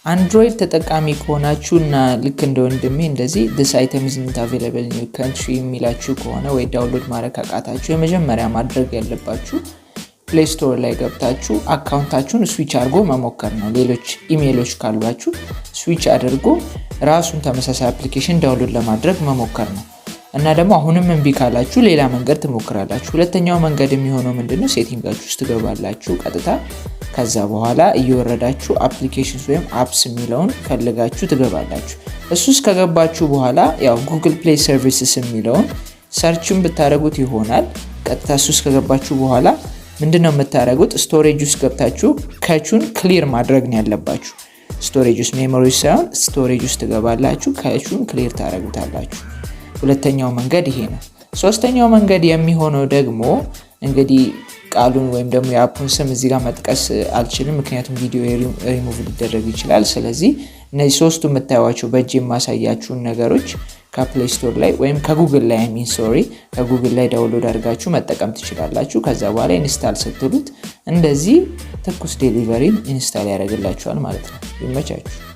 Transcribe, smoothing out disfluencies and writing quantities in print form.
አንድሮይድ ተጠቃሚ ከሆናችሁና ልክ እንደ ወንድሜ እንደዚህ this item is not available in your country የሚላችሁ ከሆነ ወይ ዳውንሎድ ማድረግ አቃታችሁ የመጀመሪያ ማድረግ ያለባችሁ plystore ላይ ገብታችሁ አካውንታችሁን ስዊች አድርጎ መሞከር ነው። ሌሎች ኢሜይሎች ካሏችሁ ስዊች አድርጎ ራሱን ተመሳሳይ አፕሊኬሽን ዳውንሎድ ለማድረግ መሞከር ነው። እና ደግሞ አሁንም እንቢ ካላችሁ ሌላ መንገድ ትሞክራላችሁ። ሁለተኛው መንገድ የሚሆነው ምንድነው? ሴቲንጋችሁ ውስጥ ትገባላችሁ ቀጥታ ከዛ በኋላ እየወረዳችሁ አፕሊኬሽንስ ወይም አፕስ የሚለውን ፈልጋችሁ ትገባላችሁ። እሱስ ከገባችሁ በኋላ ያው Google Play Services የሚለውን ሰርችም ብታረጉት ይሆናል። ቀጥታ እሱስ ከገባችሁ በኋላ ምንድነው የምታረጉት? ስቶሬጅ ውስጥ ገብታችሁ ካቹን ክሊር ማድረግ ነው ያለባችሁ። ስቶሬጅ ውስጥ ሜሞሪ ሳይሆን ስቶሬጅ ውስጥ ትገባላችሁ፣ ካቹን ክሊር ታረጉታላችሁ። ሁለተኛው መንገድ ይሄ ነው። ሶስተኛው መንገድ የሚሆነው ደግሞ እንግዲህ ቃሉን ወይም ደግሞ የአፑን ስም እዚህ ጋር መጥቀስ አልችልም ምክንያቱም ቪዲዮ ሪሙቭ ሊደረግ ይችላል። ስለዚህ እነዚህ ሶስቱ የምታዩዋቸው በእጅ የማሳያችሁን ነገሮች ከፕሌይስቶር ላይ ወይም ከጉግል ላይ ከጉግል ላይ ዳውንሎድ አድርጋችሁ መጠቀም ትችላላችሁ። ከዛ በኋላ ኢንስታል ስትሉት እንደዚህ ትኩስ ዴሊቨሪን ኢንስታል ያደርግላችኋል ማለት ነው። ይመቻችሁ።